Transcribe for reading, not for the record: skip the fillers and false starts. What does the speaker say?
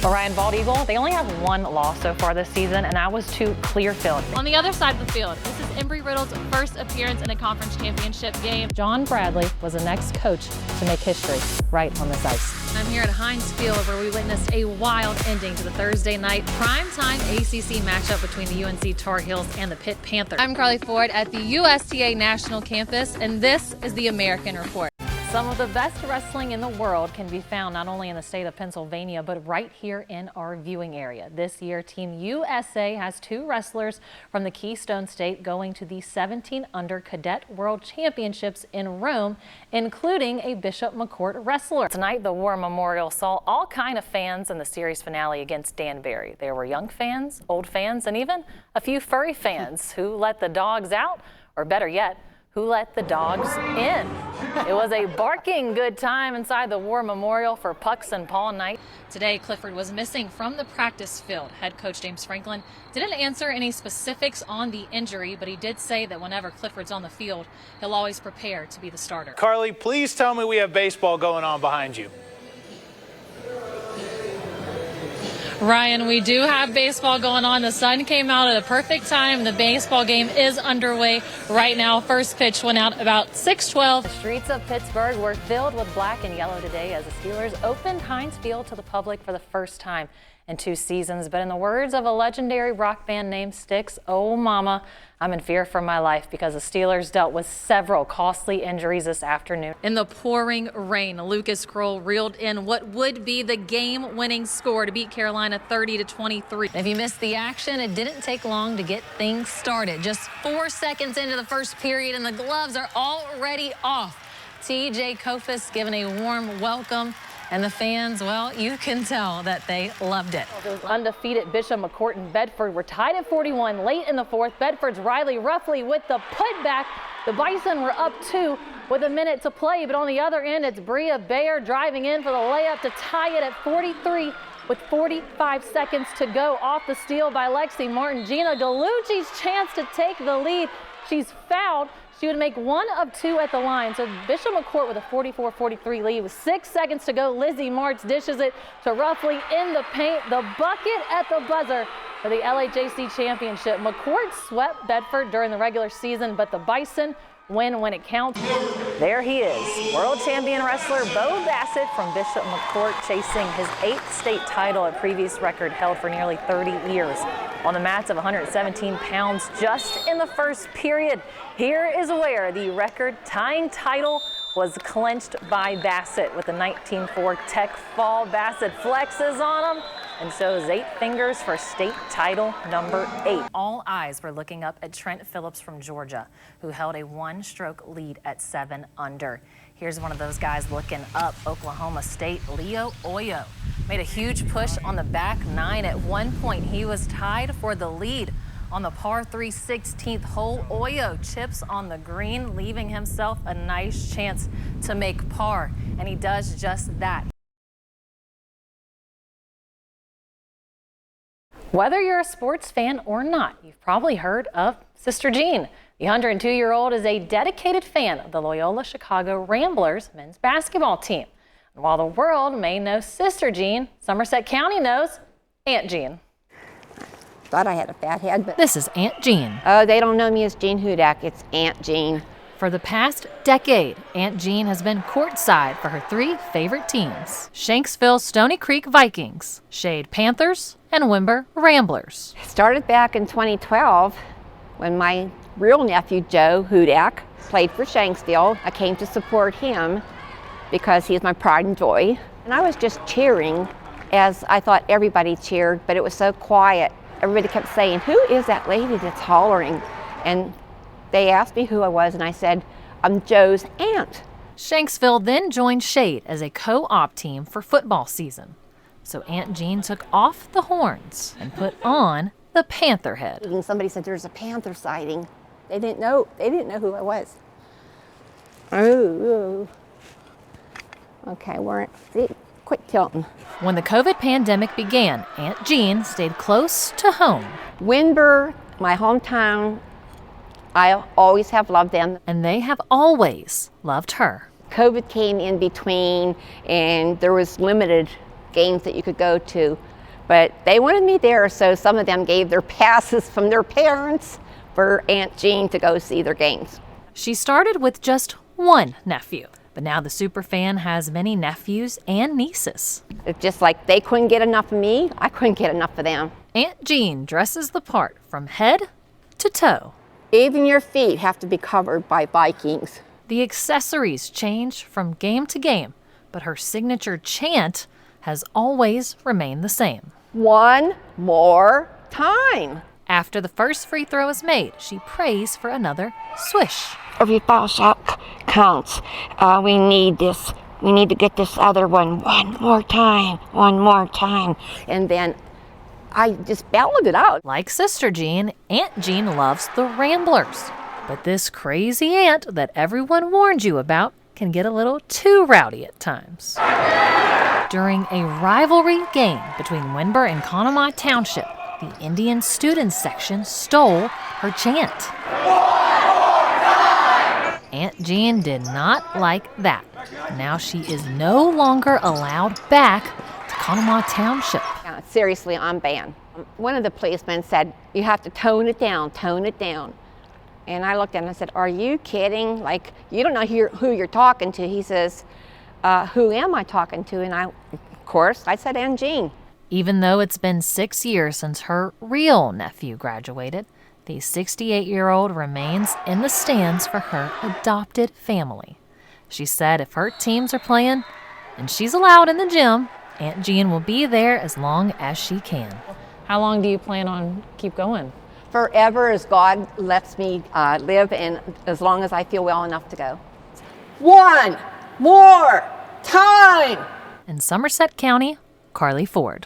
Orion Bald Eagle, they only have one loss so far this season, and that was to Clearfield. On the other side of the field, this is Embry-Riddle's first appearance in a conference championship game. John Bradley was the next coach to make history right on this ice. I'm here at Heinz Field where we witnessed a wild ending to the Thursday night primetime ACC matchup between the UNC Tar Heels and the Pitt Panthers. I'm Carley Ford at the USTA National Campus, and this is the American Report. Some of the best wrestling in the world can be found not only in the state of Pennsylvania, but right here in our viewing area. This year, Team USA has two wrestlers from the Keystone State going to the 17 Under Cadet World Championships in Rome, including a Bishop McCourt wrestler. Tonight, the War Memorial saw all kind of fans in the series finale against Danbury. There were young fans, old fans, and even a few furry fans who let the dogs out, or better yet, who let the dogs in. It was a barking good time inside the War Memorial for Pucks and Paw night. Today, Clifford was missing from the practice field. Head coach James Franklin didn't answer any specifics on the injury, but he did say that whenever Clifford's on the field, he'll always prepare to be the starter. Carly, please tell me we have baseball going on behind you. Ryan, we do have baseball going on. The sun came out at a perfect time. The baseball game is underway right now. First pitch went out about 6:12. The streets of Pittsburgh were filled with black and yellow today as the Steelers opened Heinz Field to the public for the first time in 2 seasons. But in the words of a legendary rock band named Styx, "Oh mama, I'm in fear for my life," because the Steelers dealt with several costly injuries this afternoon. In the pouring rain, Lucas Kroll reeled in what would be the game-winning score to beat Carolina 30-23. If you missed the action, it didn't take long to get things started. Just 4 seconds into the first period, and the gloves are already off. TJ Kofis given a warm welcome. And the fans, well, you can tell that they loved it. Those undefeated Bishop McCourt and Bedford were tied at 41 late in the fourth. Bedford's Riley Ruffley with the putback. The Bison were up 2 with a minute to play, but on the other end, it's Bria Bayer driving in for the layup to tie it at 43 with 45 seconds to go. Off the steal by Lexi Martin. Gina Gallucci's chance to take the lead. She's fouled. She would make 1 of 2 at the line. So Bishop McCourt with a 44-43 lead with 6 seconds to go. Lizzie Martz dishes it to Ruffley in the paint. The bucket at the buzzer for the LAJC championship. McCourt swept Bedford during the regular season, but the Bison win when it counts. There he is, world champion wrestler Bo Bassett from Bishop McCourt, chasing his 8th state title, a previous record held for nearly 30 years. On the mats of 117 pounds just in the first period. Here is where the record-tying title was clinched by Bassett with the 19-4 tech fall. Bassett flexes on him and shows 8 fingers for state title number 8. All eyes were looking up at Trent Phillips from Georgia, who held a 1-stroke lead at 7 under. Here's one of those guys looking up. Oklahoma State, Leo Oyo made a huge push on the back 9. At one point, he was tied for the lead. On the par 3 16th hole, Oyo chips on the green, leaving himself a nice chance to make par, and he does just that. Whether you're a sports fan or not, you've probably heard of Sister Jean. The 102-year-old is a dedicated fan of the Loyola Chicago Ramblers men's basketball team. And while the world may know Sister Jean, Somerset County knows Aunt Jean. Thought I had a fat head, but This is Aunt Jean. oh, they don't know me as Jean Hudak. It's Aunt Jean. For the past decade, Aunt Jean has been courtside for her 3 favorite teams: Shanksville Stony Creek Vikings, Shade Panthers, and Wimber Ramblers. It started back in 2012 when my real nephew, Joe Hudak, played for Shanksville. I came to support him because he is my pride and joy. And I was just cheering as I thought everybody cheered, but it was so quiet. Everybody kept saying, "Who is that lady that's hollering?" And they asked me who I was, and I said, "I'm Joe's aunt." Shanksville then joined Shade as a co-op team for football season. So Aunt Jean took off the horns and put on the panther head. And somebody said, "There's a panther sighting." They didn't know who I was. Oh. Okay, see, quit tilting. When the COVID pandemic began, Aunt Jean stayed close to home. Wimber, my hometown, I always have loved them. And they have always loved her. COVID came in between and there was limited games that you could go to. But they wanted me there, so some of them gave their passes from their parents for Aunt Jean to go see their games. She started with just one nephew, but now the superfan has many nephews and nieces. It's just like they couldn't get enough of me, I couldn't get enough of them. Aunt Jean dresses the part from head to toe. Even your feet have to be covered by Vikings. The accessories change from game to game, but her signature chant has always remained the same. One more time. After the first free throw is made, she prays for another swish. Every foul shot counts. We need this. We need to get this other one more time. One more time. And then I just bellowed it out. Like Sister Jean, Aunt Jean loves the Ramblers. But this crazy aunt that everyone warned you about can get a little too rowdy at times. During a rivalry game between Winber and Conemaugh Township, the Indian students section stole her chant. Aunt Jean did not like that. Now she is no longer allowed back to Conemaugh Township. Seriously, I'm banned. One of the policemen said, you have to tone it down, tone it down. And I looked at him and I said, are you kidding? Like, you don't know who you're talking to. He says, who am I talking to? And of course, I said Aunt Jean. Even though it's been 6 years since her real nephew graduated, the 68-year-old remains in the stands for her adopted family. She said if her teams are playing and she's allowed in the gym, Aunt Jean will be there as long as she can. How long do you plan on keep going? Forever, as God lets me live, and as long as I feel well enough to go. One more time! In Somerset County, Carley Ford.